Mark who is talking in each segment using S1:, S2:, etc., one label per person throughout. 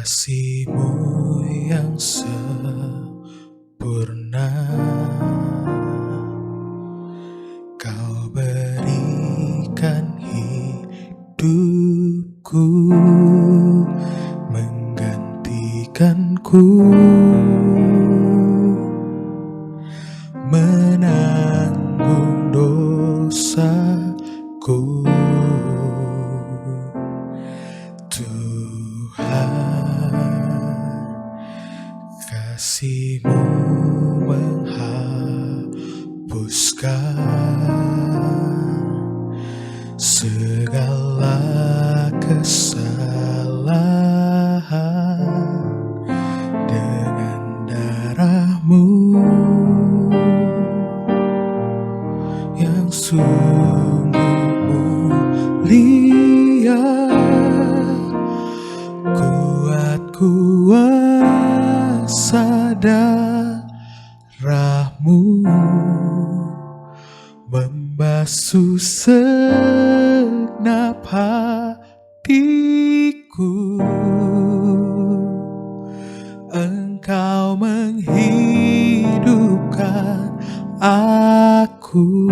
S1: Kasih-Mu yang sempurna Kau berikan hidupku, menggantikanku, menanggung dosaku. Kasih-Mu menghapuskan segala kesalahan dengan darah-Mu yang sungguh mulia. Kuasa darah-Mu membasuh segenap hatiku. Engkau menghidupkan aku,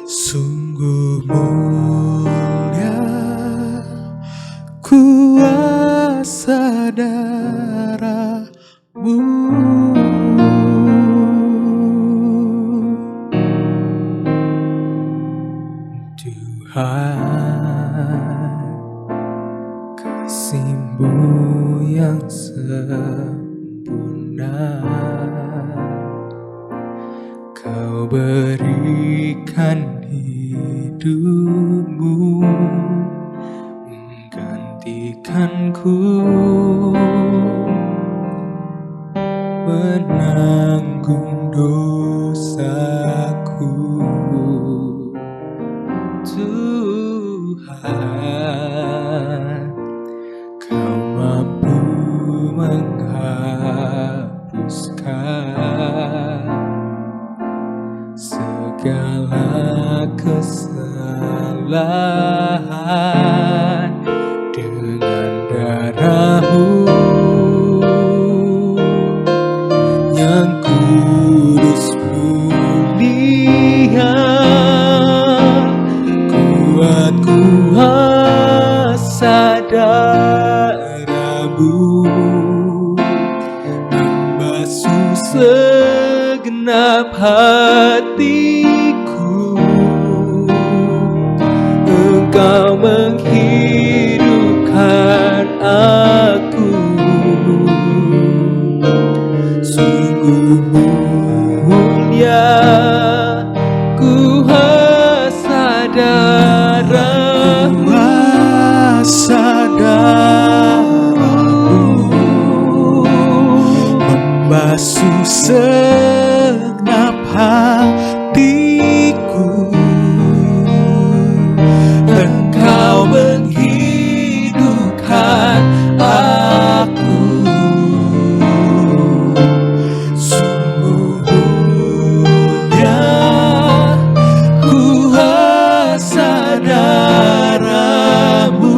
S1: sungguh mulia kuasa darah-Mu. Tuhan, kasih-Mu yang sempurna Kau berikan hidup-Mu, menggantikanku, menanggung dosaku. Tuhan, Kau mampu menghapuskan segala kesalahan dengan darah-Mu yang kudus mulia. Kuat kuasa darah-Mu membasuh segenap hatiku. Engkau menghidupkan aku, sungguh mulia kuasa darah-Mu, kuasa darah-Mu membasuh segenap hatiku. Engkau menghidupkan aku, sungguh mulia kuasa darah-Mu.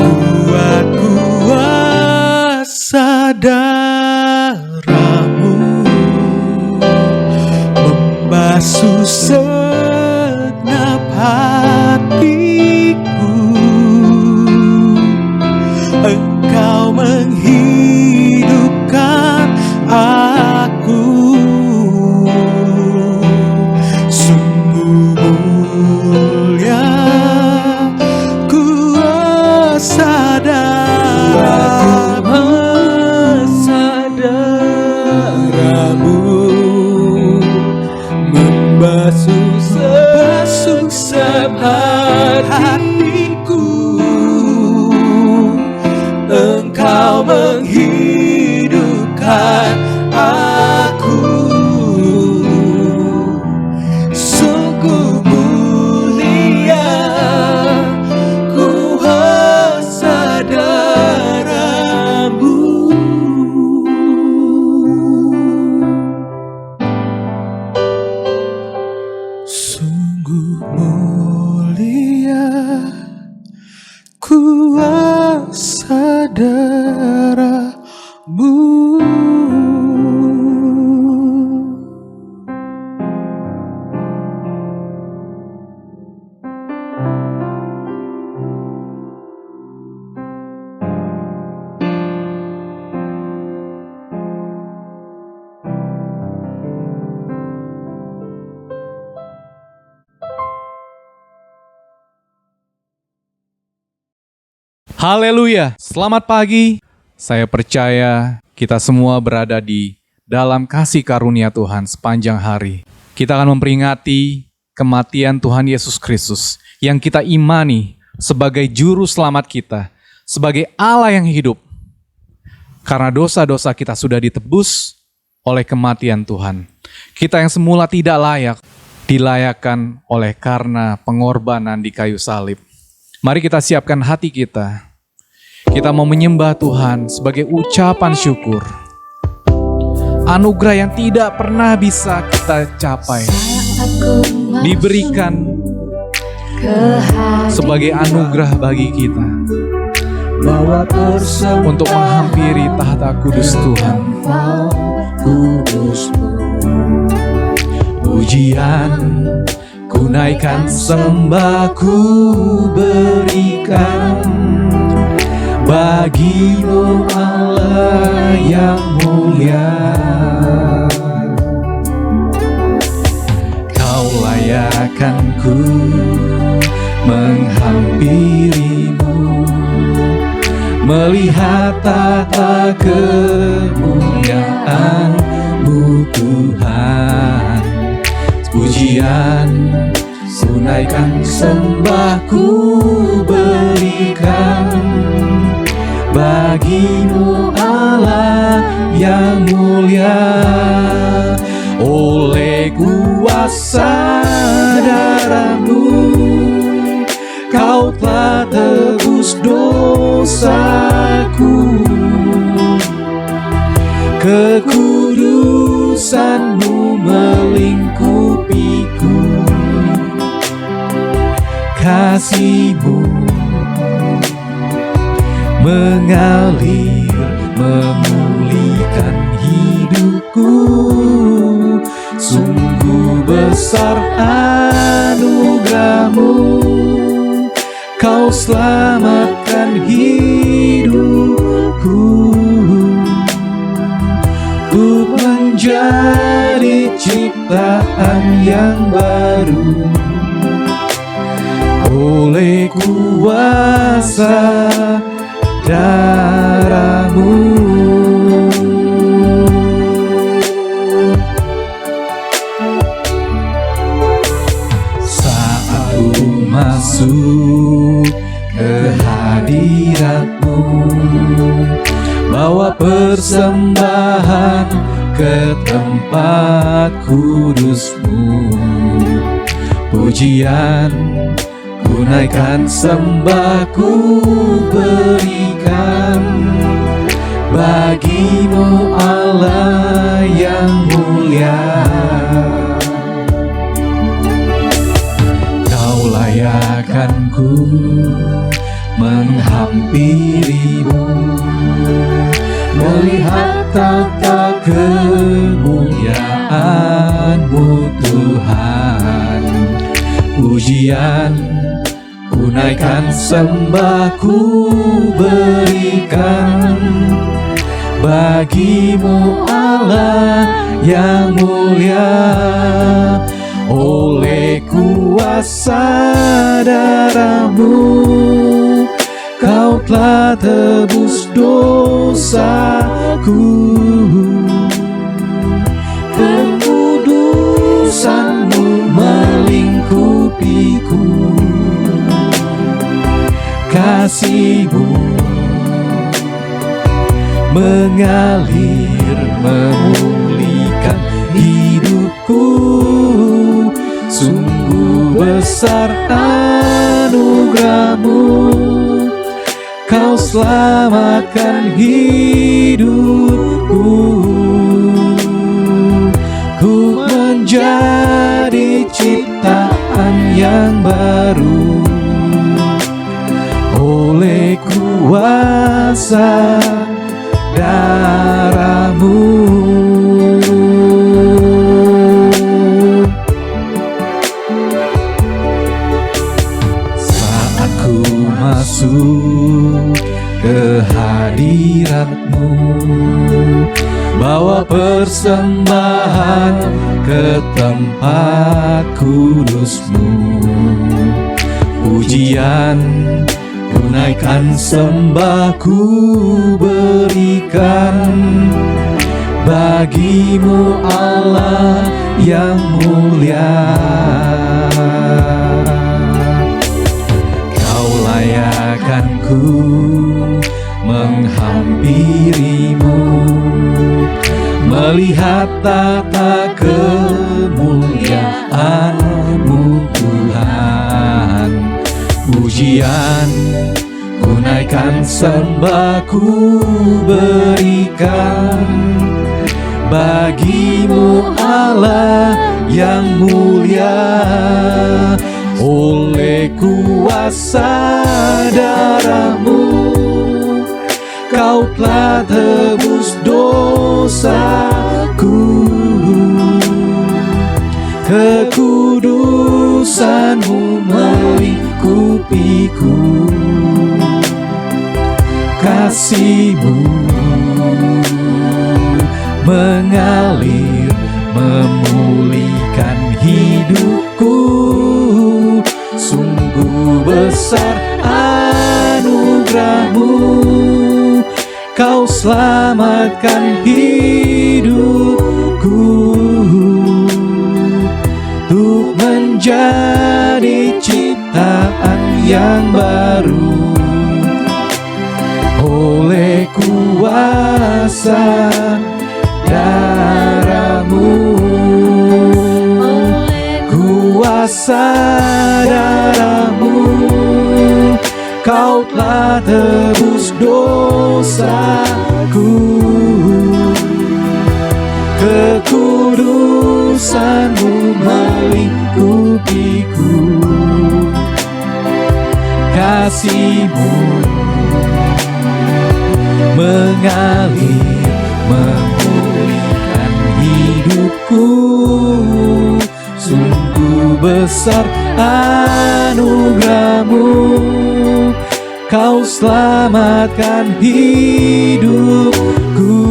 S1: Kuat kuasa darah-Mu.
S2: Haleluya, selamat pagi. Saya percaya kita semua berada di dalam kasih karunia Tuhan sepanjang hari. Kita akan memperingati kematian Tuhan Yesus Kristus yang kita imani sebagai juru selamat kita, sebagai Allah yang hidup. Karena dosa-dosa kita sudah ditebus oleh kematian Tuhan. Kita yang semula tidak layak, dilayakkan oleh karena pengorbanan di kayu salib. Mari kita siapkan hati kita. Kita mau menyembah Tuhan sebagai ucapan syukur. Anugerah yang tidak pernah bisa kita capai diberikan sebagai anugerah bagi kita untuk menghampiri tahta kudus Tuhan. Pujian ku naikkan, sembah ku berikan bagi-Mu Allah yang mulia. Kau layakkan ku menghampiri-Mu, melihat tahta kemuliaan-Mu Tuhan. Pujian ku naikkan, sembah ku berikan bagi-Mu Allah yang mulia. Oleh kuasa darah-Mu Kau telah tebus dosaku. Kekudusan-Mu melingkupiku. Kasih-Mu mengalir, memulihkan hidupku. Sungguh besar anugerah-Mu, Kau selamatkan hidupku. Ku menjadi ciptaan yang baru oleh kuasa darah-Mu. Saat ku masuk ke hadirat-Mu, bawa persembahan ke tempat kudus-Mu. Pujian ku naikkan, sembah ku berikan bagi-Mu Allah yang mulia. Kau layakkan ku menghampiri-Mu, melihat tahta kemuliaan-Mu Tuhan. Pujian ku naikkan, sembah ku berikan bagi-Mu Allah yang mulia. Oleh kuasa darah-Mu Kau telah tebus dosaku. Kekudusan-Mu melingkupiku. Kasih-Mu mengalir, memulihkan hidupku. Sungguh besar anugerah-Mu, Kau selamatkan hidupku. Ku menjadi ciptaan yang baru oleh kuasa kuasa darah-Mu. Saat ku masuk ke hadirat-Mu, bawa persembahan ke tempat kudus-Mu. Pujian ku naikkan, sembah ku berikan bagi-Mu Allah yang mulia. Kau layakkan ku menghampiri-Mu, melihat tata kemuliaan-Mu Tuhan. Pujian ku naikkan, sembah ku berikan bagi-Mu Allah yang mulia. Oleh kuasa darah-Mu, Kau telah tebus dosaku. Kekudusan-Mu melingkupiku, kasih-Mu mengalir memulihkan hidupku. Sungguh besar anugerah-Mu, Kau selamatkan hidupku untuk menjadi ciptaan yang baru. Oleh kuasa darah-Mu, kuasa darah-Mu, Kau telah tebus dosaku. Kekudusan-Mu melingkupiku, kasih-Mu mengalir memulihkan hidupku. Sungguh besar anugerah-Mu, Kau selamatkan hidupku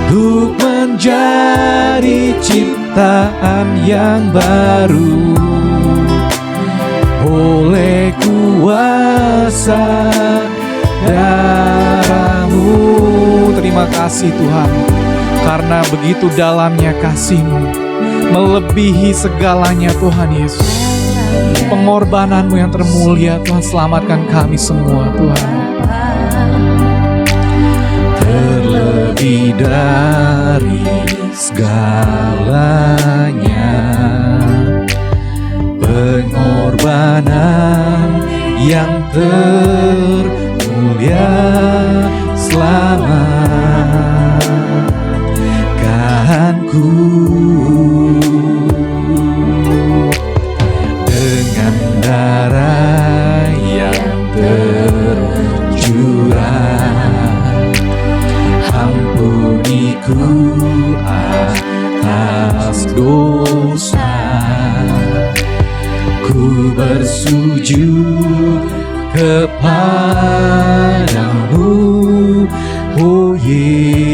S2: untuk menjadi ciptaan yang baru. Oleh kuasa darah-Mu. Terima kasih Tuhan, karena begitu dalamnya kasih-Mu, melebihi segalanya Tuhan Yesus. Pengorbanan-Mu yang termulia Tuhan, selamatkan kami semua Tuhan. Terlebih dari segalanya, pengorbanan yang termulia selamatkanku. Dengan darah yang tercurah, ampuniku atas dosa. Ku bersujud kepadamu, oh Yesusku.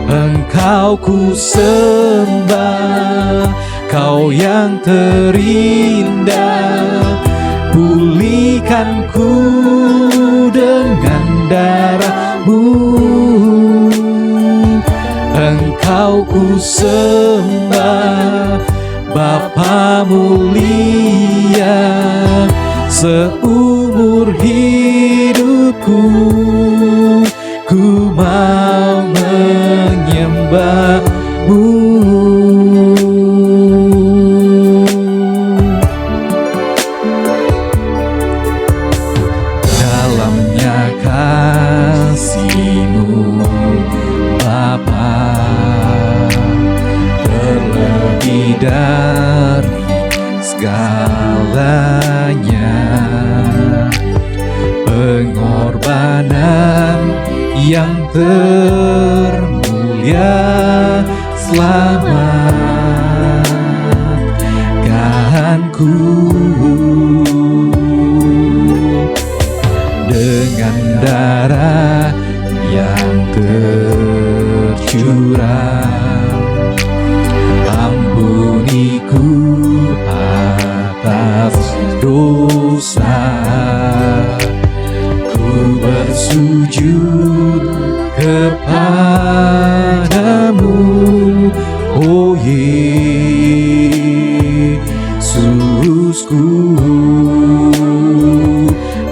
S2: Engkau ku sembah, Kau yang terindah. Pulihkan ku dengan darah-Mu. Engkau ku sembah, Bapa mulia. Seumur hidupku ku mau menyembah-Mu. Dalamnya kasih-Mu Bapa, terlebih dari segalanya. Pengorbanan yang termulia selamatkanku. Dengan darah yang tercurah, ampuniku atas dosa. Ku bersujud kepadamu, oh Yesusku.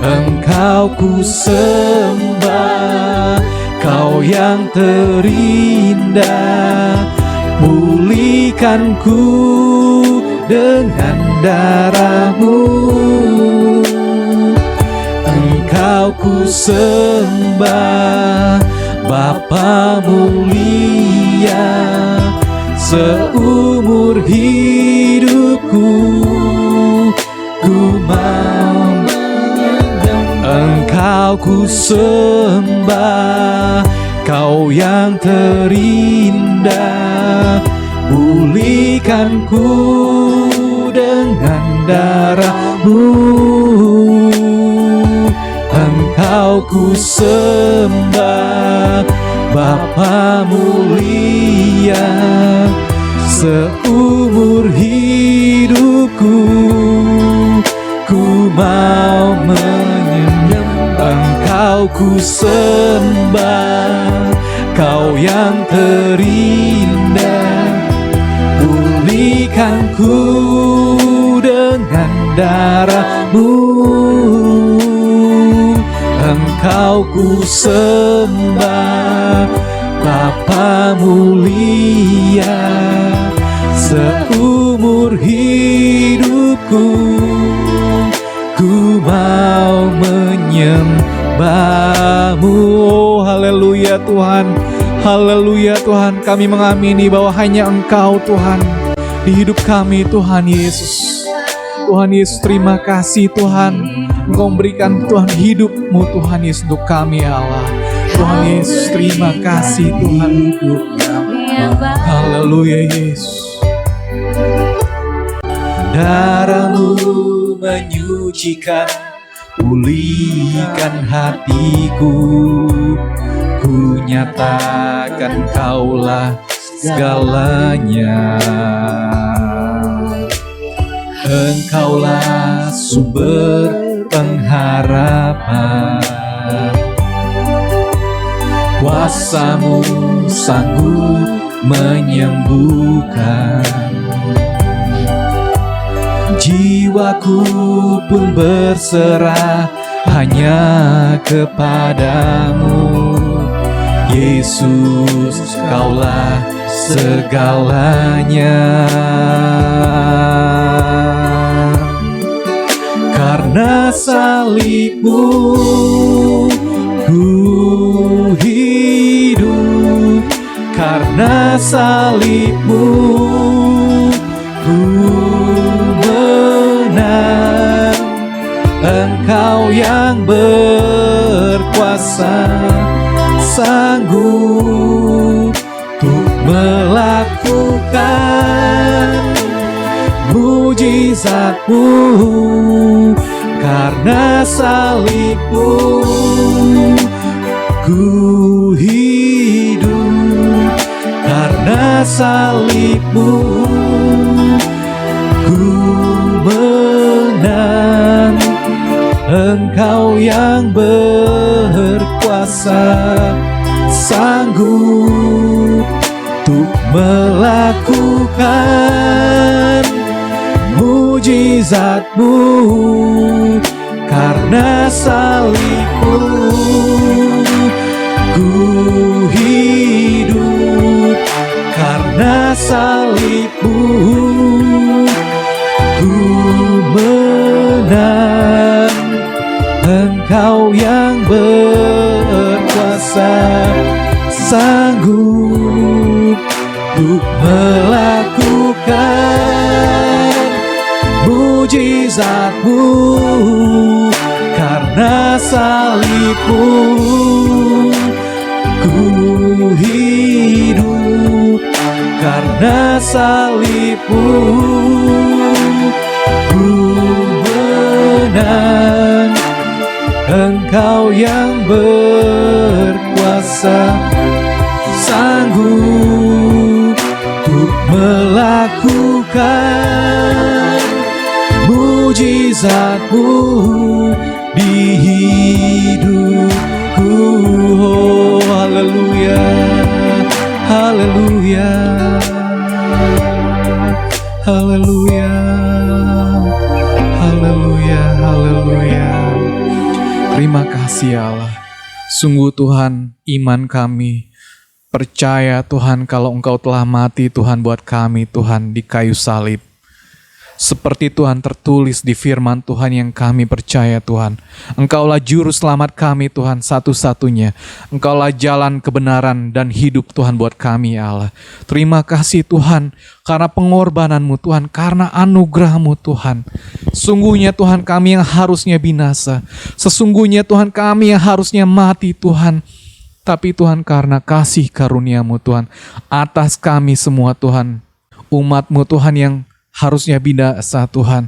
S2: Engkau ku sembah, Kau yang terindah. Pulihkanku dengan darah-Mu. Engkau ku sembah, Bapa mulia. Seumur hidupku ku mau Engkau ku sembah, Kau yang terindah. Pulihkanku dengan darah-Mu. Engkau ku sembah, Bapa mulia. Seumur hidupku ku mau menyembah. Engkau ku sembah, Kau yang terindah. Pulihkanku dengan darah-Mu. Engkau ku sembah, Bapa mulia. Seumur hidupku ku mau menyembah-Mu. Oh, haleluya Tuhan, haleluya Tuhan. Kami mengamini bahwa hanya Engkau Tuhan di hidup kami, Tuhan Yesus. Tuhan Yesus, terima kasih Tuhan, Engkau memberikan Tuhan hidup-Mu Tuhan Yesus untuk kami ya Allah. Tuhan Yesus, terima kasih Tuhan. Haleluya Yesus. Darah-Mu menyucikan, pulihkan hatiku. Ku nyatakan Kaulah segalanya. Engkaulah sumber pengharapan. Kuasa-Mu sanggup menyembuhkan. Jiwaku pun berserah hanya kepadamu. Yesus, Kaulah segalanya. Karena salib-Mu ku hidup. Karena salib-Mu ku menang. Engkau yang berkuasa, sanggup untuk melakukan mujizat-Mu. Karena salib-Mu ku hidup. Karena salib-Mu ku menang. Engkau yang berkuasa, sanggup untuk melakukan mujizat-Mu. Karena salib-Mu ku hidup. Karena salib-Mu ku menang. Engkau yang berkuasa, sanggup untuk melakukan mujizat mujizatmu, karena salibmu ku hidup, karena salibmu ku menang. Engkau yang berkuasa, sanggup untuk melakukan mujizatmu di hidupku. Oh, haleluya, haleluya, haleluya, haleluya, haleluya. Terima kasih Allah. Sungguh Tuhan, iman kami percaya Tuhan kalau Engkau telah mati Tuhan buat kami Tuhan di kayu salib. Seperti Tuhan tertulis di firman Tuhan yang kami percaya Tuhan. Engkaulah juru selamat kami Tuhan satu-satunya. Engkaulah jalan kebenaran dan hidup Tuhan buat kami Allah. Terima kasih Tuhan karena pengorbananmu Tuhan, karena anugerahmu Tuhan. Sungguhnya Tuhan kami yang harusnya binasa. Sesungguhnya Tuhan kami yang harusnya mati Tuhan. Tapi Tuhan karena kasih karuniamu Tuhan atas kami semua Tuhan. Umatmu Tuhan yang harusnya binasa Tuhan,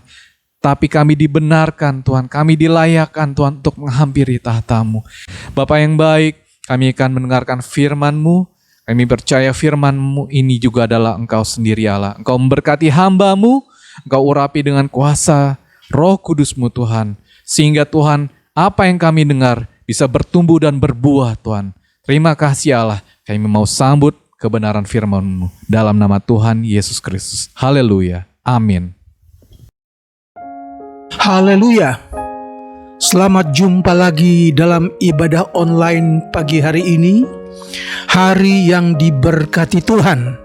S2: tapi kami dibenarkan Tuhan, kami dilayakkan Tuhan untuk menghampiri tahta-Mu. Bapa yang baik, kami akan mendengarkan firman-Mu. Kami percaya firman-Mu ini juga adalah Engkau sendiri Allah. Engkau memberkati hamba-Mu, Engkau urapi dengan kuasa Roh Kudus-Mu Tuhan, sehingga Tuhan apa yang kami dengar bisa bertumbuh dan berbuah Tuhan. Terima kasih Allah, kami mau sambut kebenaran firman-Mu dalam nama Tuhan Yesus Kristus. Haleluya. Amin.
S1: Haleluya. Selamat jumpa lagi dalam ibadah online pagi hari ini. Hari yang diberkati Tuhan.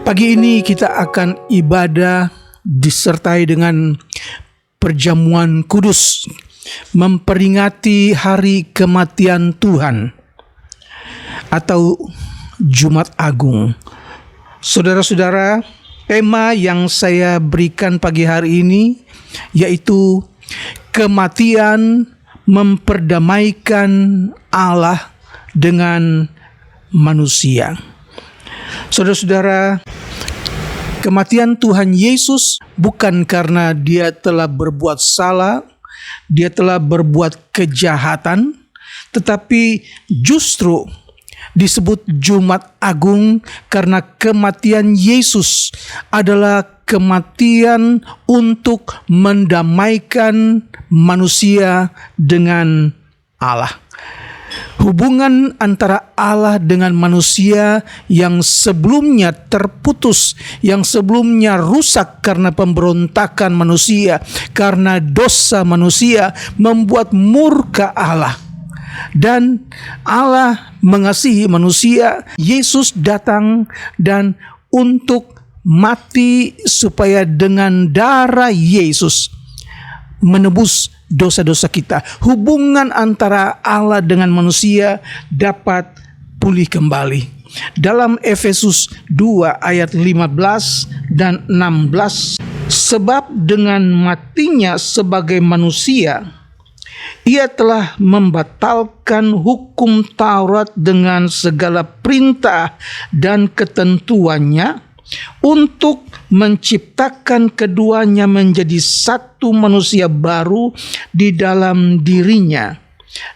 S1: Pagi ini kita akan ibadah disertai dengan perjamuan kudus, memperingati hari kematian Tuhan atau Jumat Agung. Saudara-saudara, tema yang saya berikan pagi hari ini yaitu kematian memperdamaikan Allah dengan manusia. Saudara-saudara, kematian Tuhan Yesus bukan karena Dia telah berbuat salah, Dia telah berbuat kejahatan, tetapi justru disebut Jumat Agung karena kematian Yesus adalah kematian untuk mendamaikan manusia dengan Allah. Hubungan antara Allah dengan manusia yang sebelumnya terputus, yang sebelumnya rusak karena pemberontakan manusia, karena dosa manusia, membuat murka Allah. Dan Allah mengasihi manusia. Yesus datang dan untuk mati supaya dengan darah Yesus menebus dosa-dosa kita. Hubungan antara Allah dengan manusia dapat pulih kembali. Dalam Efesus 2 ayat 15 dan 16, sebab dengan matinya sebagai manusia Ia telah membatalkan hukum Taurat dengan segala perintah dan ketentuannya untuk menciptakan keduanya menjadi satu manusia baru di dalam dirinya,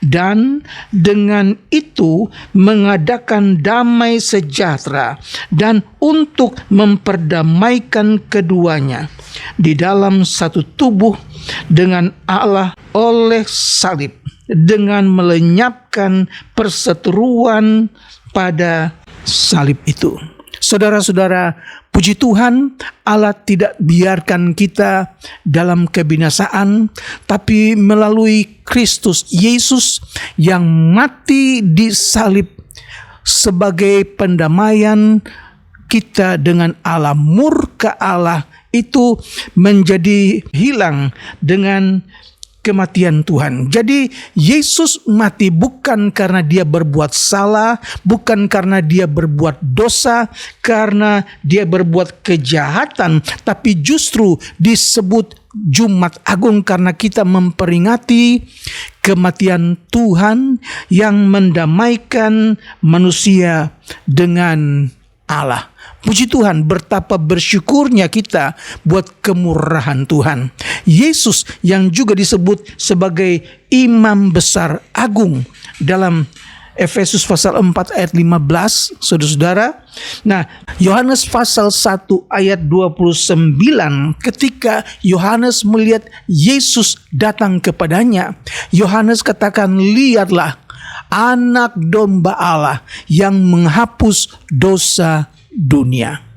S1: dan dengan itu mengadakan damai sejahtera, dan untuk memperdamaikan keduanya di dalam satu tubuh dengan Allah oleh salib, dengan melenyapkan perseteruan pada salib itu. Saudara-saudara, puji Tuhan, Allah tidak biarkan kita dalam kebinasaan, tapi melalui Kristus Yesus yang mati di salib sebagai pendamaian kita dengan Allah. Murka Allah itu menjadi hilang dengan kematian Tuhan. Jadi Yesus mati bukan karena Dia berbuat salah, bukan karena Dia berbuat dosa, karena Dia berbuat kejahatan, tapi justru disebut Jumat Agung karena kita memperingati kematian Tuhan yang mendamaikan manusia dengan Allah. Puji Tuhan, betapa bersyukurnya kita buat kemurahan Tuhan. Yesus yang juga disebut sebagai Imam Besar Agung dalam Efesus pasal 4 ayat 15, saudara-saudara. Nah, Yohanes pasal 1 ayat 29, ketika Yohanes melihat Yesus datang kepadanya, Yohanes katakan, lihatlah anak domba Allah yang menghapus dosa dunia.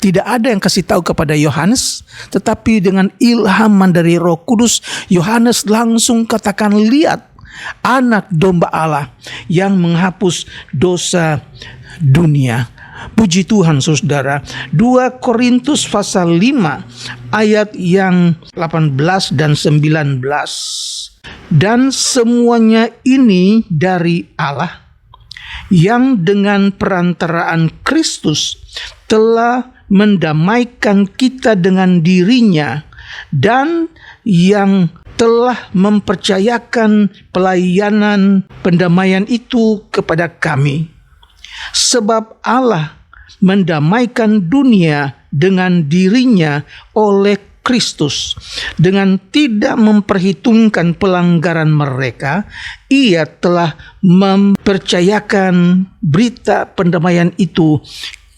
S1: Tidak ada yang kasih tahu kepada Yohanes, tetapi dengan ilhaman dari Roh Kudus, Yohanes langsung katakan, lihat anak domba Allah yang menghapus dosa dunia. Puji Tuhan, saudara. 2 Korintus pasal 5 ayat yang 18 dan 19. Dan semuanya ini dari Allah, yang dengan perantaraan Kristus telah mendamaikan kita dengan dirinya, dan yang telah mempercayakan pelayanan pendamaian itu kepada kami. Sebab Allah mendamaikan dunia dengan dirinya oleh Kristus, dengan tidak memperhitungkan pelanggaran mereka. Ia telah mempercayakan berita pendamaian itu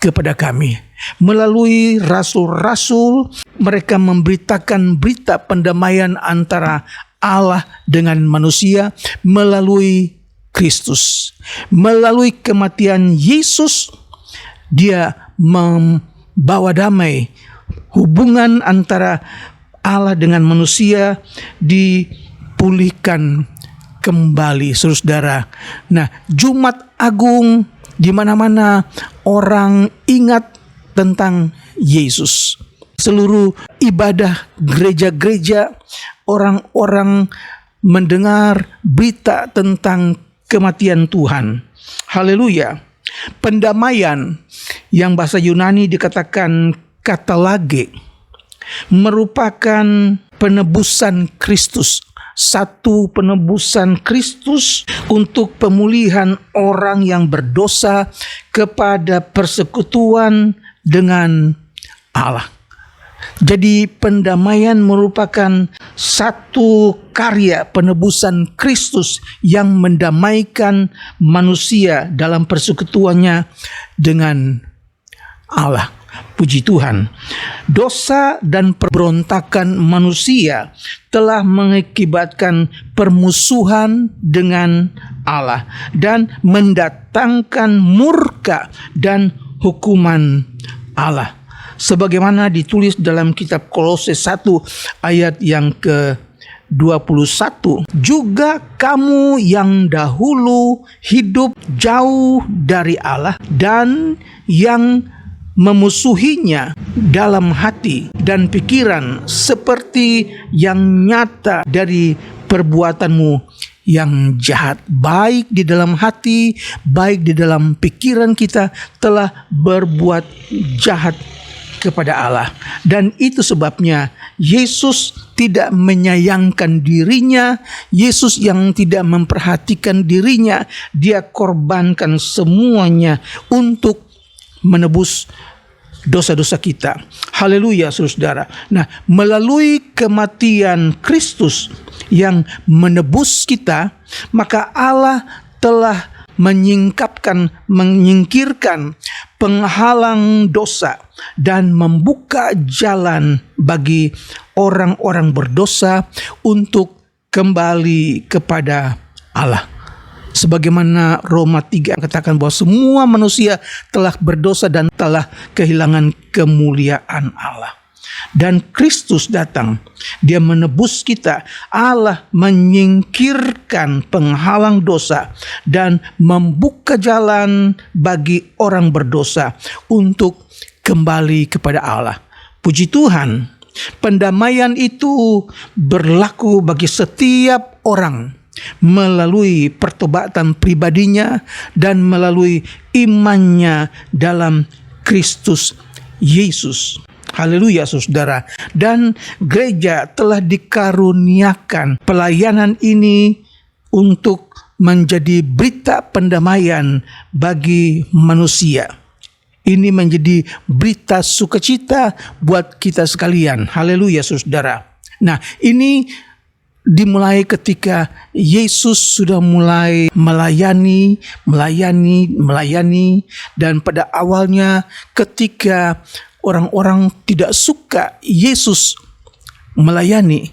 S1: kepada kami. Melalui rasul-rasul, mereka memberitakan berita pendamaian antara Allah dengan manusia melalui Kristus. Melalui kematian Yesus, Dia membawa damai. Hubungan antara Allah dengan manusia dipulihkan kembali, saudara. Nah, Jumat Agung di mana-mana orang ingat tentang Yesus. Seluruh ibadah gereja-gereja, orang-orang mendengar berita tentang kematian Tuhan. Haleluya. Pendamaian yang bahasa Yunani dikatakan katalage merupakan penebusan Kristus. Satu penebusan Kristus untuk pemulihan orang yang berdosa kepada persekutuan dengan Allah. Jadi pendamaian merupakan satu karya penebusan Kristus yang mendamaikan manusia dalam persekutuannya dengan Allah. Puji Tuhan. Dosa dan pemberontakan manusia telah mengakibatkan permusuhan dengan Allah dan mendatangkan murka dan hukuman Allah. Sebagaimana ditulis dalam kitab Kolose 1 ayat yang ke-21. Juga kamu yang dahulu hidup jauh dari Allah dan yang memusuhinya dalam hati dan pikiran, seperti yang nyata dari perbuatanmu yang jahat, baik di dalam hati, baik di dalam pikiran kita telah berbuat jahat kepada Allah. Dan itu sebabnya Yesus tidak menyayangkan dirinya, Yesus yang tidak memperhatikan dirinya, Dia korbankan semuanya untuk menebus dosa-dosa kita. Haleluya, saudara. Nah, melalui kematian Kristus yang menebus kita, maka Allah telah menyingkirkan penghalang dosa dan membuka jalan bagi orang-orang berdosa untuk kembali kepada Allah. Sebagaimana Roma 3 katakan bahwa semua manusia telah berdosa dan telah kehilangan kemuliaan Allah. Dan Kristus datang, Dia menebus kita. Allah menyingkirkan penghalang dosa dan membuka jalan bagi orang berdosa untuk kembali kepada Allah. Puji Tuhan, pendamaian itu berlaku bagi setiap orang melalui pertobatan pribadinya dan melalui imannya dalam Kristus Yesus. Haleluya saudara. Dan gereja telah dikaruniakan pelayanan ini untuk menjadi berita pendamaian bagi manusia. Ini menjadi berita sukacita buat kita sekalian. Haleluya saudara. Nah, ini dimulai ketika Yesus sudah mulai melayani, dan pada awalnya ketika orang-orang tidak suka Yesus melayani,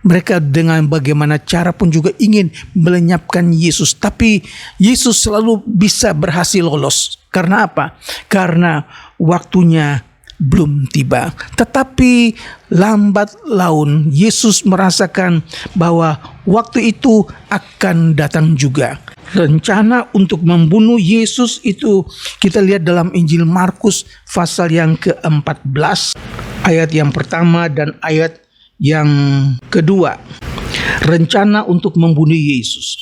S1: mereka dengan bagaimana cara pun juga ingin melenyapkan Yesus, tapi Yesus selalu bisa berhasil lolos. Karena apa? Karena waktunya belum tiba. Tetapi lambat laun Yesus merasakan bahwa waktu itu akan datang juga. Rencana untuk membunuh Yesus itu kita lihat dalam Injil Markus pasal yang ke-14 ayat yang pertama dan ayat yang kedua. Rencana untuk membunuh Yesus.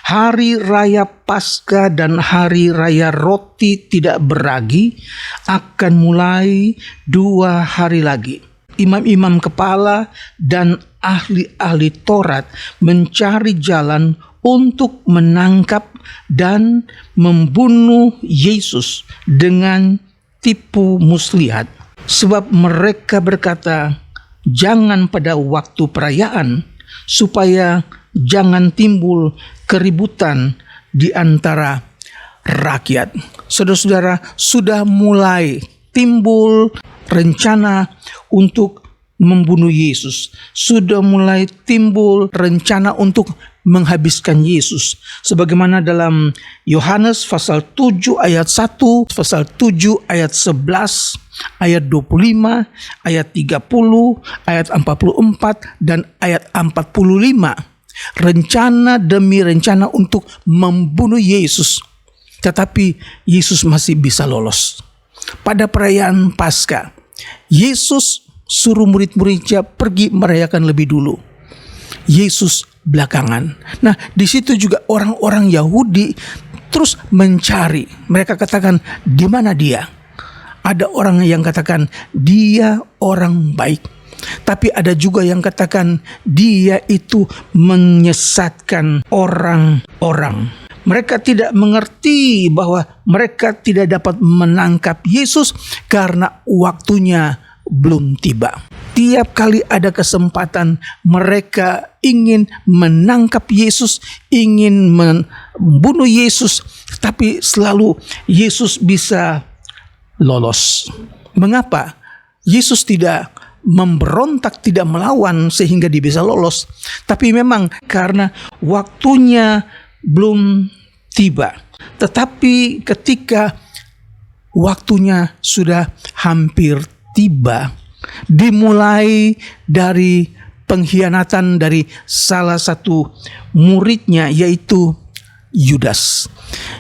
S1: Hari raya Paskah dan hari raya roti tidak beragi akan mulai 2 hari lagi. Imam-imam kepala dan ahli-ahli Taurat mencari jalan untuk menangkap dan membunuh Yesus dengan tipu muslihat. Sebab mereka berkata, jangan pada waktu perayaan, supaya jangan timbul keributan di antara rakyat. Saudara-saudara, sudah mulai timbul rencana untuk membunuh Yesus. Sudah mulai timbul rencana untuk menghabiskan Yesus. Sebagaimana dalam Yohanes pasal 7 ayat 1, pasal 7 ayat 11, ayat 25, ayat 30, ayat 44, dan ayat 45. Rencana demi rencana untuk membunuh Yesus. Tetapi Yesus masih bisa lolos. Pada perayaan Paskah, Yesus suruh murid-muridnya pergi merayakan lebih dulu. Yesus belakangan. Nah, di situ juga orang-orang Yahudi terus mencari. Mereka katakan, di mana dia? Ada orang yang katakan dia orang baik. Tapi ada juga yang katakan dia itu menyesatkan orang-orang. Mereka tidak mengerti bahwa mereka tidak dapat menangkap Yesus karena waktunya belum tiba. Tiap kali ada kesempatan mereka ingin menangkap Yesus, ingin membunuh Yesus, tapi selalu Yesus bisa lolos. Mengapa? Yesus tidak memberontak, tidak melawan sehingga dia bisa lolos. Tapi memang karena waktunya belum tiba. Tetapi ketika waktunya sudah hampir tiba, dimulai dari pengkhianatan dari salah satu muridnya, yaitu Yudas.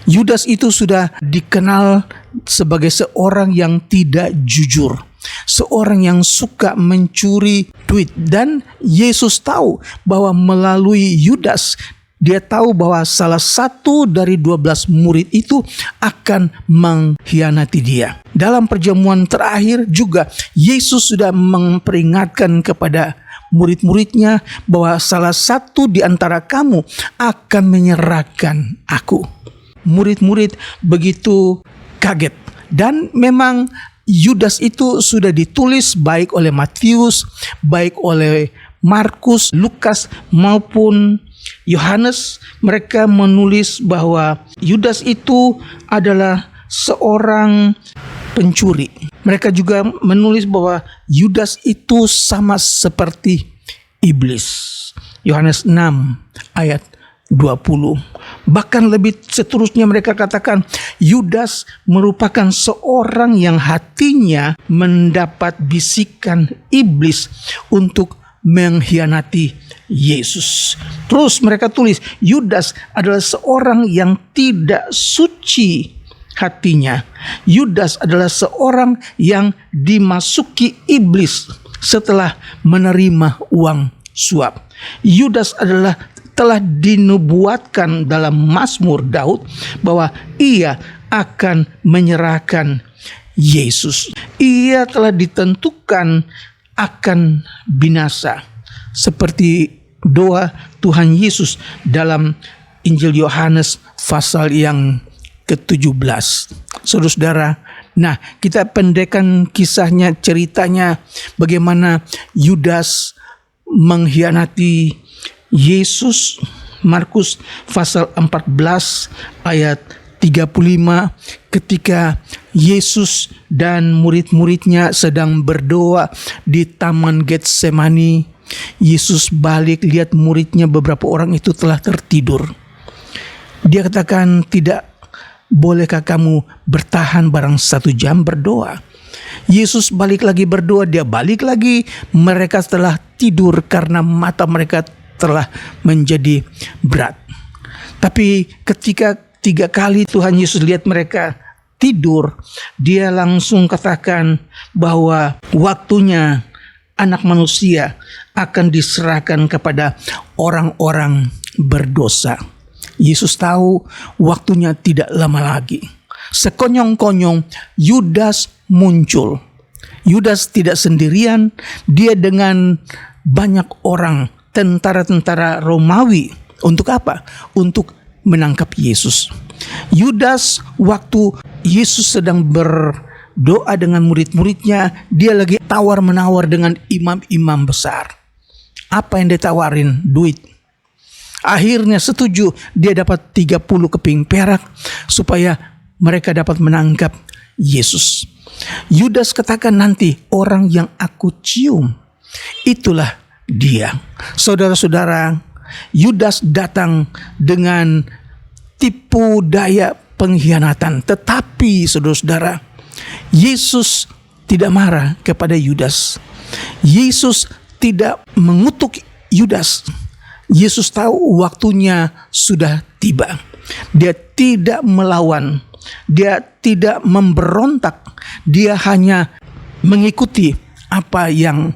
S1: Yudas itu sudah dikenal sebagai seorang yang tidak jujur, seorang yang suka mencuri duit. Dan Yesus tahu bahwa melalui Yudas, dia tahu bahwa salah satu dari 12 murid itu akan mengkhianati dia. Dalam perjamuan terakhir juga Yesus sudah memperingatkan kepada murid-muridnya bahwa salah satu di antara kamu akan menyerahkan aku. Murid-murid begitu kaget. Dan memang Yudas itu sudah ditulis baik oleh Matius, baik oleh Markus, Lukas maupun Yohanes. Mereka menulis bahwa Yudas itu adalah seorang pencuri. Mereka juga menulis bahwa Yudas itu sama seperti iblis. Yohanes 6 ayat 20. Bahkan lebih seterusnya mereka katakan Yudas merupakan seorang yang hatinya mendapat bisikan iblis untuk mengkhianati Yesus. Terus mereka tulis Yudas adalah seorang yang tidak suci hatinya. Yudas adalah seorang yang dimasuki iblis setelah menerima uang suap. Yudas adalah telah dinubuatkan dalam Mazmur Daud bahwa ia akan menyerahkan Yesus. Ia telah ditentukan akan binasa, seperti doa Tuhan Yesus dalam Injil Yohanes pasal yang ke-17. Saudara-saudara, nah kita pendekkan kisahnya, ceritanya bagaimana Yudas mengkhianati Yesus. Markus pasal 14 ayat 35, ketika Yesus dan murid-muridnya sedang berdoa di Taman Getsemani, Yesus balik lihat muridnya, beberapa orang itu telah tertidur. Dia katakan, tidak bolehkah kamu bertahan barang 1 jam berdoa? Yesus balik lagi berdoa, dia balik lagi, mereka telah tidur karena mata mereka telah menjadi berat. Tapi ketika 3 kali Tuhan Yesus lihat mereka tidur, dia langsung katakan bahwa waktunya Anak Manusia akan diserahkan kepada orang-orang berdosa. Yesus tahu waktunya tidak lama lagi. Sekonyong-konyong Yudas muncul. Yudas tidak sendirian, dia dengan banyak orang, tentara-tentara Romawi. Untuk apa? Untuk menangkap Yesus. Yudas waktu Yesus sedang berdoa dengan murid-muridnya, dia lagi tawar-menawar dengan imam-imam besar. Apa yang ditawarin? Duit. Akhirnya setuju, dia dapat 30 keping perak supaya mereka dapat menangkap Yesus. Yudas katakan nanti, orang yang aku cium, itulah dia. Saudara-saudara, Yudas datang dengan tipu daya pengkhianatan. Tetapi saudara-saudara, Yesus tidak marah kepada Yudas. Yesus tidak mengutuk Yudas. Yesus tahu waktunya sudah tiba. Dia tidak melawan, dia tidak memberontak, dia hanya mengikuti apa yang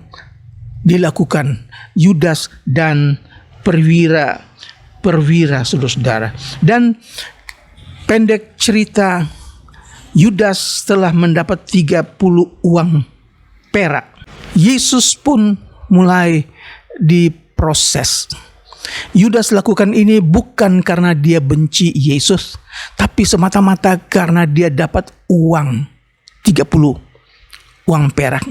S1: dilakukan Yudas dan perwira saudara-saudara. Dan pendek cerita, Yudas telah mendapat 30 uang perak. Yesus pun mulai diproses. Yudas lakukan ini bukan karena dia benci Yesus, tapi semata-mata karena dia dapat uang 30 uang perak.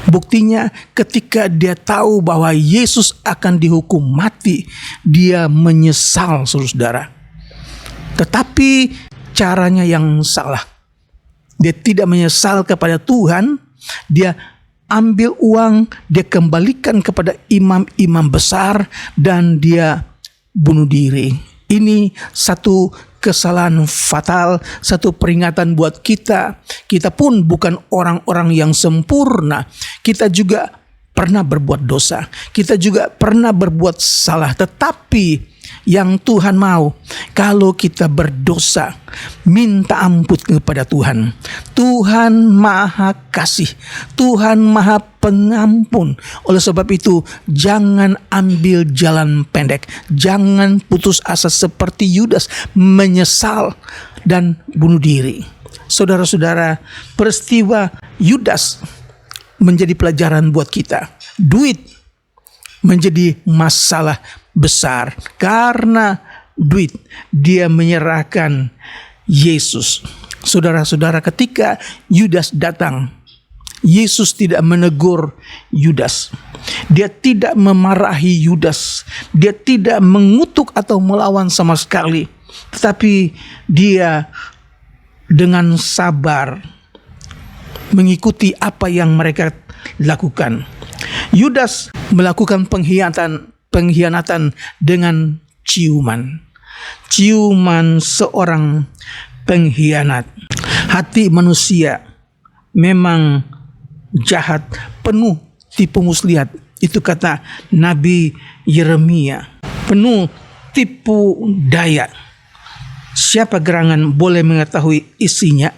S1: Buktinya ketika dia tahu bahwa Yesus akan dihukum mati, dia menyesal, saudara. Tetapi caranya yang salah. Dia tidak menyesal kepada Tuhan, dia ambil uang, dia kembalikan kepada imam-imam besar, dan dia bunuh diri. Ini satu kesalahan fatal, satu peringatan buat kita. Kita pun bukan orang-orang yang sempurna. Kita juga pernah berbuat dosa. Kita juga pernah berbuat salah. Tetapi yang Tuhan mau, kalau kita berdosa, minta ampun kepada Tuhan. Tuhan Maha Kasih, Tuhan Maha Pengampun. Oleh sebab itu, jangan ambil jalan pendek, jangan putus asa seperti Yudas, menyesal dan bunuh diri. Saudara-saudara, peristiwa Yudas menjadi pelajaran buat kita. Duit menjadi masalah besar karena duit. Dia menyerahkan Yesus. Saudara-saudara, ketika Yudas datang, Yesus tidak menegur Yudas. Dia tidak memarahi Yudas. Dia tidak mengutuk atau melawan sama sekali. Tetapi dia dengan sabar mengikuti apa yang mereka lakukan. Yudas melakukan pengkhianatan dengan ciuman. Ciuman seorang pengkhianat. Hati manusia memang jahat, penuh tipu muslihat. Itu kata Nabi Yeremia. Penuh tipu daya. Siapa gerangan boleh mengetahui isinya?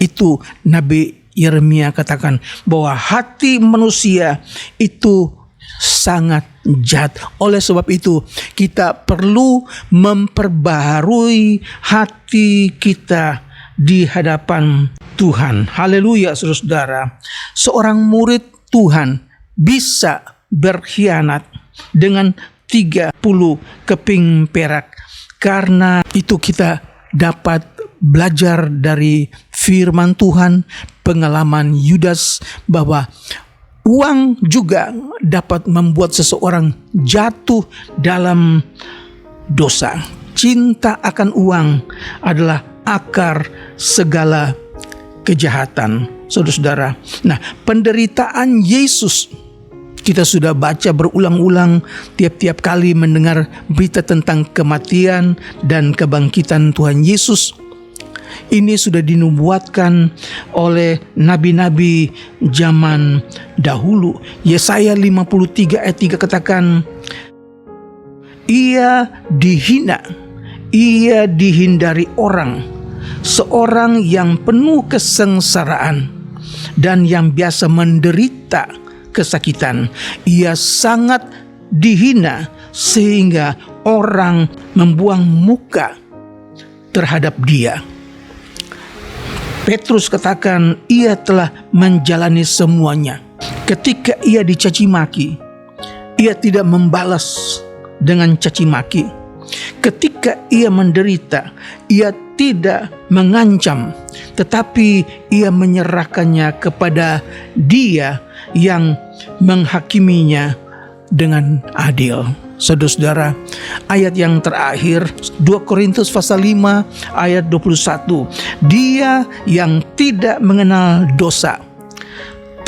S1: Itu Nabi Yeremia katakan bahwa hati manusia itu sangat jahat. Oleh sebab itu, kita perlu memperbaharui hati kita di hadapan Tuhan. Haleluya, saudara. Seorang murid Tuhan bisa berkhianat dengan 30 keping perak. Karena itu kita dapat belajar dari firman Tuhan, pengalaman Yudas, bahwa uang juga dapat membuat seseorang jatuh dalam dosa. Cinta akan uang adalah akar segala kejahatan, saudara-saudara. Nah, penderitaan Yesus kita sudah baca berulang-ulang tiap-tiap kali mendengar berita tentang kematian dan kebangkitan Tuhan Yesus. Ini sudah dinubuatkan oleh nabi-nabi zaman dahulu. Yesaya 53 ayat 3 katakan, ia dihina, ia dihindari orang, seorang yang penuh kesengsaraan dan yang biasa menderita kesakitan. Ia sangat dihina sehingga orang membuang muka terhadap dia. Petrus katakan ia telah menjalani semuanya. Ketika ia dicaci maki, ia tidak membalas dengan caci maki. Ketika ia menderita, ia tidak mengancam, tetapi ia menyerahkannya kepada Dia yang menghakiminya dengan adil. Saudara-saudara, ayat yang terakhir 2 Korintus pasal 5 ayat 21. Dia yang tidak mengenal dosa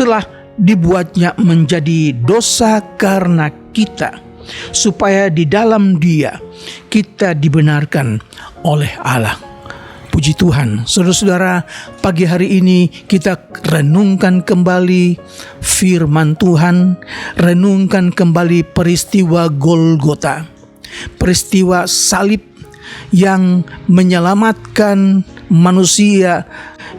S1: telah dibuatnya menjadi dosa karena kita, supaya di dalam Dia kita dibenarkan oleh Allah. Puji Tuhan. Saudara-saudara, pagi hari ini kita renungkan kembali firman Tuhan, renungkan kembali peristiwa Golgota, peristiwa salib yang menyelamatkan manusia,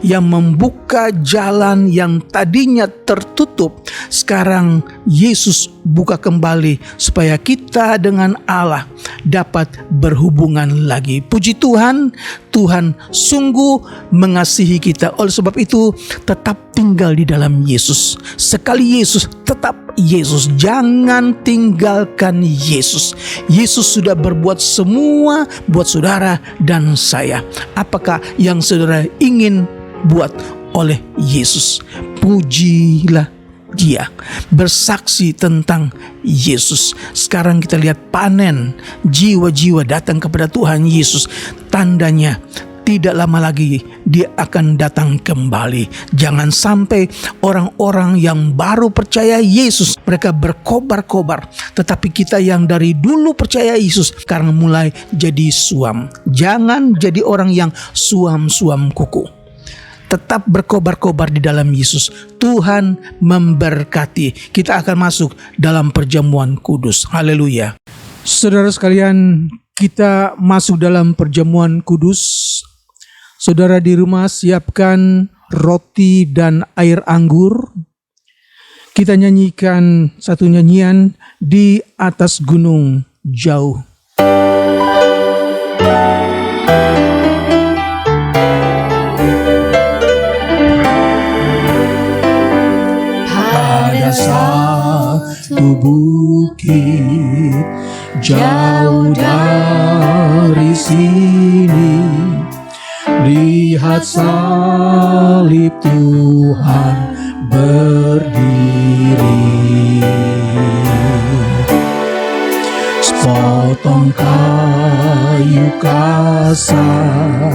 S1: yang membuka jalan yang tadinya tertutup. Sekarang Yesus buka kembali supaya kita dengan Allah dapat berhubungan lagi. Puji Tuhan, Tuhan sungguh mengasihi kita. Oleh sebab itu, tetap tinggal di dalam Yesus. Sekali Yesus, tetap Yesus. Jangan tinggalkan Yesus. Yesus sudah berbuat semua buat saudara dan saya. Apakah yang saudara ingin buat oleh Yesus? Pujilah Dia, bersaksi tentang Yesus. Sekarang kita lihat panen jiwa-jiwa datang kepada Tuhan Yesus. Tandanya tidak lama lagi Dia akan datang kembali. Jangan sampai orang-orang yang baru percaya Yesus mereka berkobar-kobar, tetapi kita yang dari dulu percaya Yesus sekarang mulai jadi suam. Jangan jadi orang yang suam-suam kuku. Tetap berkobar-kobar di dalam Yesus. Tuhan memberkati. Kita akan masuk dalam perjamuan kudus. Haleluya. Saudara sekalian, kita masuk dalam perjamuan kudus. Saudara di rumah siapkan roti dan air anggur. Kita nyanyikan satu nyanyian, Di Atas Gunung Jauh. Satu bukit jauh dari sini, lihat salib Tuhan berdiri. Sepotong kayu kasar,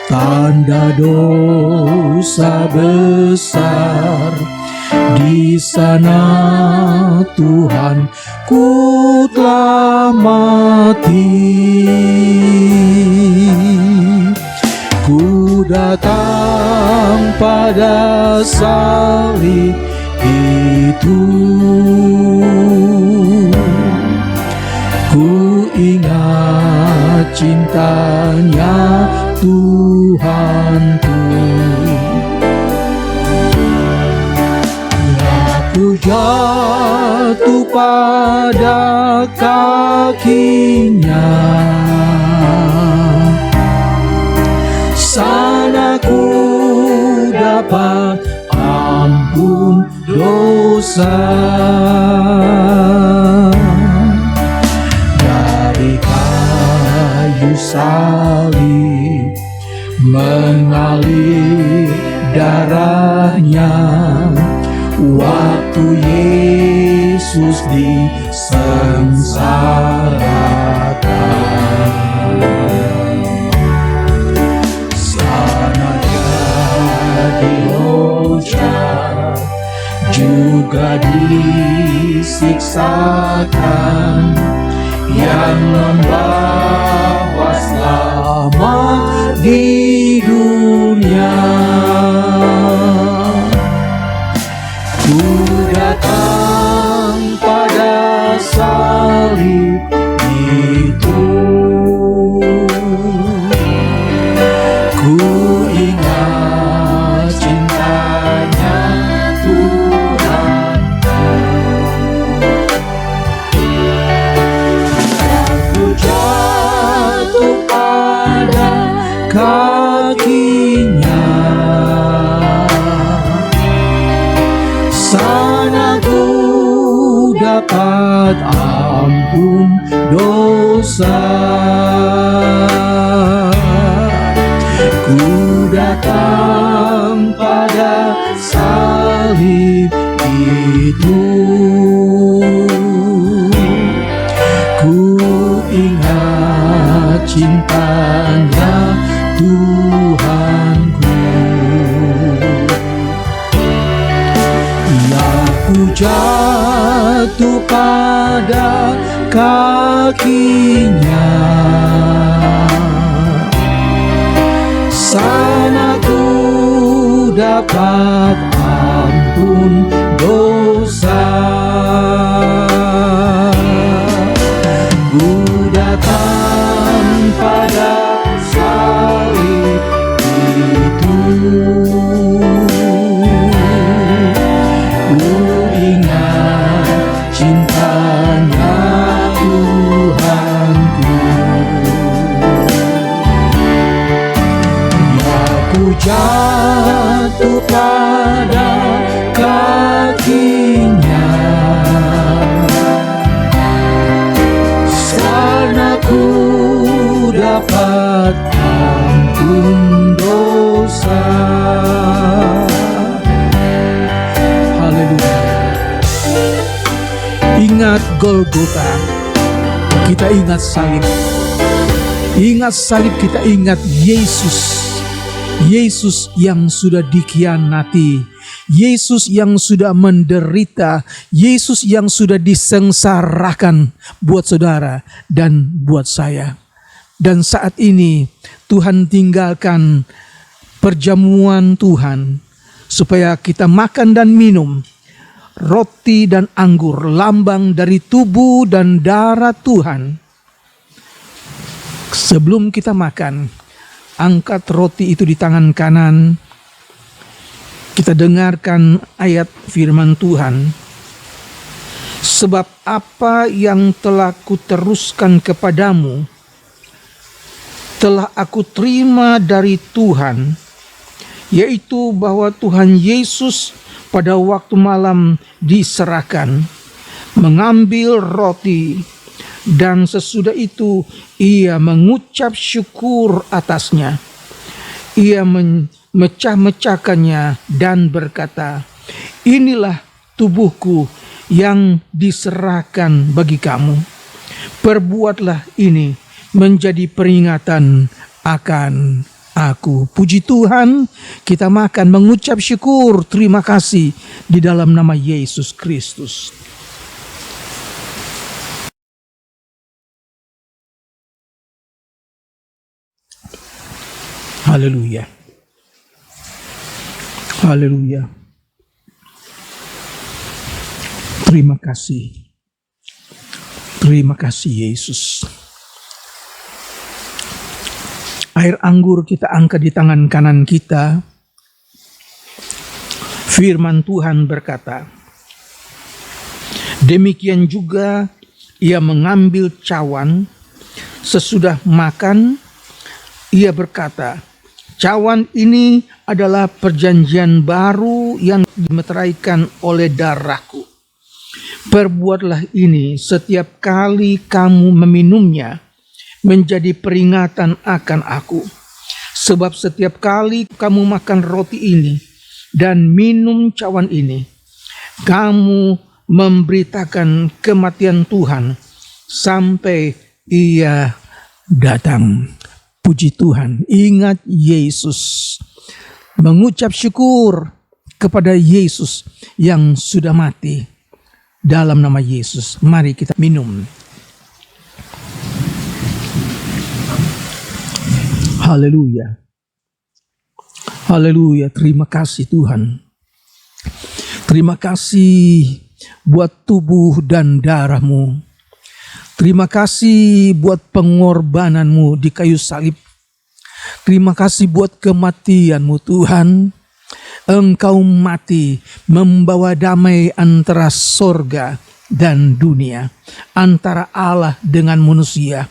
S1: tanda dosa besar. Di sana Tuhan ku telah mati. Ku datang pada salib itu. Ku ingat cintanya Tuhanku. Ku jatuh pada kakinya. Sana dosa. Dari kayu salib mengalir darahnya, waktu Yesus disengsarakan. Sana dia dihujat, juga disiksakan, yang membawa selamat di dunia. Ku datang pada salib itu, ku ingat cintanya Tuhan. Aku jatuh pada kakinya, sana ku dapat ampun dosa. Ku datang pada salib itu, ku ingat cintanya Tuhanku. Aku jatuh pada kakinya, sana ku dapat ampun dosa. Ku datang pada salib itu, ku ingat cintanya Tuhanku. Aku jatuh pada kakinya, sana ku dapat ampun dosa. Haleluya. Ingat Golgota, kita ingat salib. Ingat salib, kita ingat Yesus. Yesus yang sudah dikhianati, Yesus yang sudah menderita, Yesus yang sudah disengsarakan buat saudara dan buat saya. Dan saat ini Tuhan tinggalkan perjamuan Tuhan supaya kita makan dan minum roti dan anggur, lambang dari tubuh dan darah Tuhan. Sebelum kita makan, angkat roti itu di tangan kanan. Kita dengarkan ayat firman Tuhan. Sebab apa yang telah kuteruskan kepadamu, telah aku terima dari Tuhan, yaitu bahwa Tuhan Yesus pada waktu malam diserahkan, mengambil roti, dan sesudah itu ia mengucap syukur atasnya. Ia memecah-mecahkannya dan berkata, inilah tubuhku yang diserahkan bagi kamu. Perbuatlah ini menjadi peringatan akan aku. Puji Tuhan, kita makan mengucap syukur, terima kasih di dalam nama Yesus Kristus. Haleluya. Haleluya. Terima kasih. Terima kasih Yesus. Air anggur kita angkat di tangan kanan kita. Firman Tuhan berkata, demikian juga ia mengambil cawan sesudah makan. Ia berkata, cawan ini adalah perjanjian baru yang dimeteraikan oleh darahku. Perbuatlah ini setiap kali kamu meminumnya, menjadi peringatan akan aku. Sebab setiap kali kamu makan roti ini dan minum cawan ini, kamu memberitakan kematian Tuhan sampai Ia datang. Puji Tuhan. Ingat Yesus. Mengucap syukur kepada Yesus yang sudah mati. Dalam nama Yesus, mari kita minum. Haleluya. Haleluya. Terima kasih Tuhan. Terima kasih buat tubuh dan darah-Mu. Terima kasih buat pengorbananmu di kayu salib. Terima kasih buat kematianmu Tuhan. Engkau mati membawa damai antara sorga dan dunia. Antara Allah dengan manusia.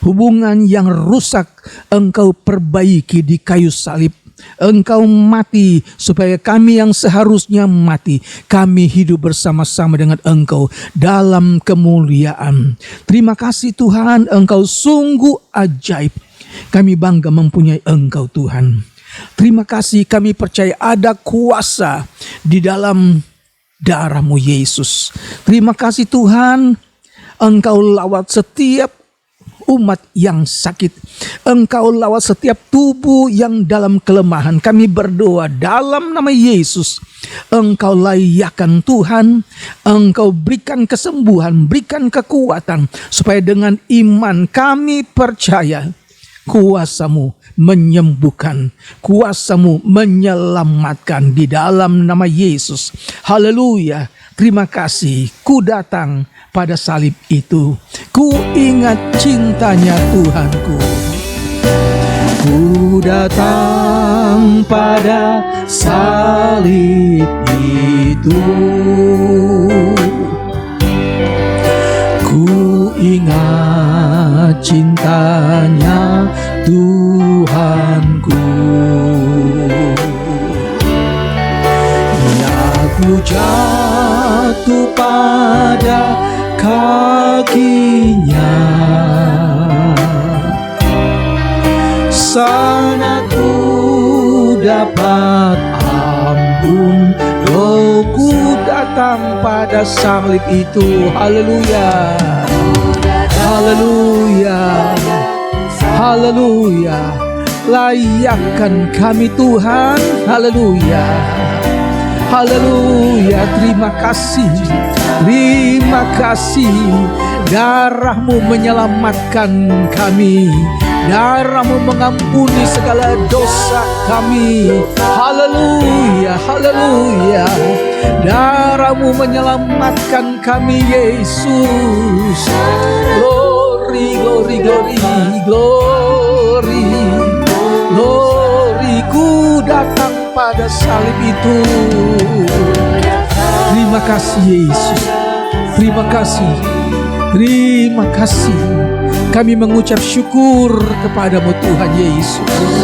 S1: Hubungan yang rusak Engkau perbaiki di kayu salib. Engkau mati supaya kami yang seharusnya mati, kami hidup bersama-sama dengan Engkau dalam kemuliaan. Terima kasih Tuhan, Engkau sungguh ajaib. Kami bangga mempunyai Engkau Tuhan. Terima kasih, kami percaya ada kuasa di dalam darah-Mu Yesus. Terima kasih Tuhan, Engkau lawat setiap umat yang sakit. Engkau lawat setiap tubuh yang dalam kelemahan. Kami berdoa dalam nama Yesus. Engkau layakan Tuhan. Engkau berikan kesembuhan, berikan kekuatan. Supaya dengan iman kami percaya kuasa-Mu menyembuhkan, kuasa-Mu menyelamatkan di dalam nama Yesus. Haleluya. Terima kasih, ku datang pada salib itu. Ku ingat cintanya Tuhanku. Ku datang pada salib itu. Ku ingat cintanya Tuhanku. Aku jatuh pada kakinya, sana ku dapat ampun. Oh, ku datang pada salib itu. Haleluya. Haleluya. Haleluya. Layakkan kami Tuhan. Haleluya. Haleluya. Terima kasih. Terima kasih. Darah-Mu menyelamatkan kami. Darah-Mu mengampuni segala dosa kami. Haleluya. Haleluya. Darah-Mu menyelamatkan kami Yesus. Glory, glory, glory, glory, glory. Ku datang pada salib itu. Terima kasih Yesus. Terima kasih. Terima kasih. Kami mengucap syukur kepadamu Tuhan Yesus.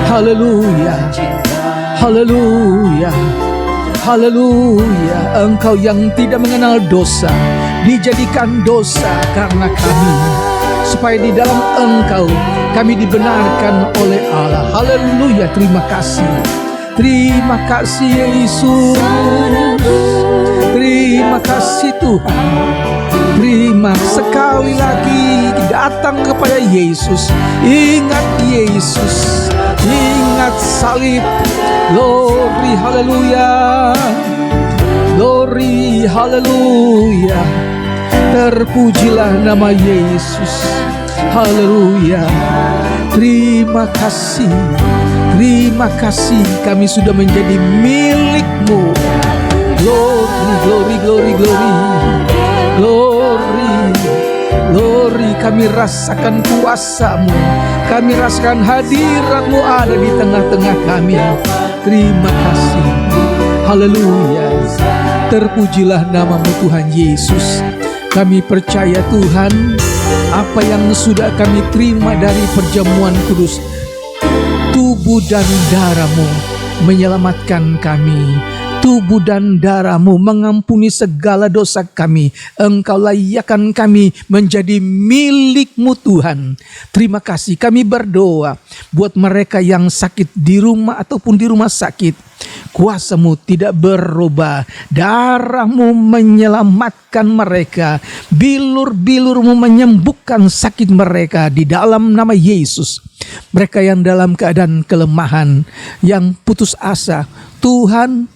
S1: Haleluya. Haleluya. Haleluya. Engkau yang tidak mengenal dosa dijadikan dosa karena kami, supaya di dalam Engkau kami dibenarkan oleh Allah. Haleluya. Terima kasih. Terima kasih Yesus. Terima kasih Tuhan. Terima sekali lagi datang kepada Yesus. Ingat Yesus. Ingat salib. Glory, haleluya. Glory, haleluya. Terpujilah nama Yesus. Haleluya. Terima kasih. Terima kasih, kami sudah menjadi milik-Mu. Glory, glory, glory, glory. Glory, glory. Kami rasakan kuasa-Mu. Kami rasakan hadirat-Mu ada di tengah-tengah kami. Terima kasih. Haleluya. Terpujilah nama-Mu Tuhan Yesus. Kami percaya Tuhan, apa yang sudah kami terima dari perjamuan kudus, tubuh dan darah-Mu menyelamatkan kami. tubuh dan darah-Mu mengampuni segala dosa kami. Engkau layakkan kami menjadi milik-Mu Tuhan. Terima kasih, kami berdoa buat mereka yang sakit di rumah ataupun di rumah sakit. Kuasa-Mu tidak berubah, darah-Mu menyelamatkan mereka, bilur-bilur-Mu menyembuhkan sakit mereka di dalam nama Yesus. Mereka yang dalam keadaan kelemahan, yang putus asa, Tuhan,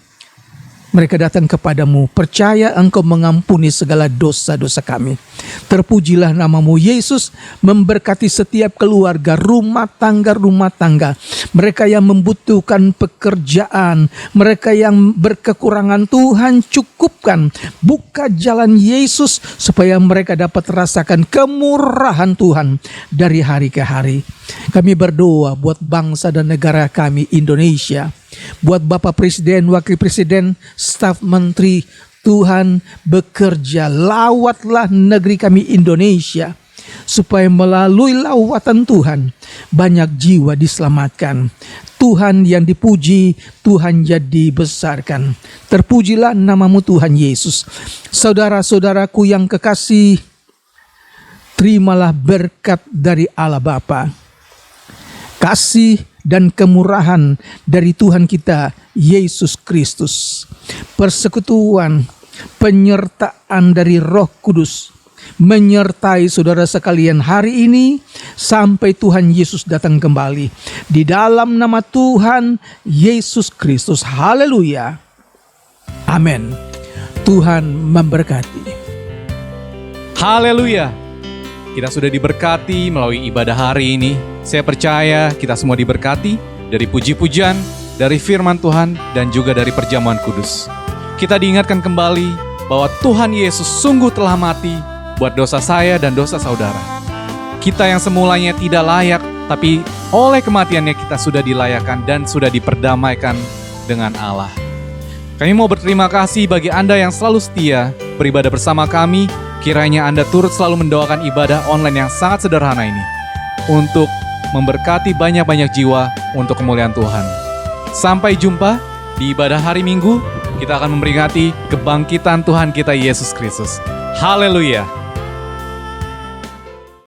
S1: mereka datang kepadamu, percaya Engkau mengampuni segala dosa-dosa kami. Terpujilah nama-Mu Yesus, memberkati setiap keluarga, rumah tangga. Mereka yang membutuhkan pekerjaan, mereka yang berkekurangan, Tuhan cukupkan. Buka jalan Yesus supaya mereka dapat rasakan kemurahan Tuhan dari hari ke hari. Kami berdoa buat bangsa dan negara kami Indonesia, buat Bapak Presiden, Wakil Presiden, staf menteri. Tuhan bekerja, lawatlah negeri kami Indonesia, supaya melalui lawatan Tuhan banyak jiwa diselamatkan. Tuhan yang dipuji, Tuhan jadi besarkan. Terpujilah nama-Mu Tuhan Yesus. Saudara-saudaraku yang kekasih, terimalah berkat dari Allah Bapa, kasih dan kemurahan dari Tuhan kita Yesus Kristus, persekutuan, penyertaan dari Roh Kudus menyertai saudara sekalian hari ini sampai Tuhan Yesus datang kembali. Di dalam nama Tuhan Yesus Kristus. Haleluya. Amin. Tuhan memberkati.
S2: Haleluya. Kita sudah diberkati melalui ibadah hari ini. Saya percaya kita semua diberkati dari puji-pujian, dari firman Tuhan, dan juga dari perjamuan kudus. Kita diingatkan kembali bahwa Tuhan Yesus sungguh telah mati buat dosa saya dan dosa saudara. Kita yang semulanya tidak layak, tapi oleh kematiannya kita sudah dilayakkan dan sudah diperdamaikan dengan Allah. Kami mau berterima kasih bagi Anda yang selalu setia beribadah bersama kami. Kiranya Anda turut selalu mendoakan ibadah online yang sangat sederhana ini untuk memberkati banyak-banyak jiwa untuk kemuliaan Tuhan. Sampai jumpa di ibadah hari Minggu. Kita akan memperingati kebangkitan Tuhan kita Yesus Kristus. Haleluya.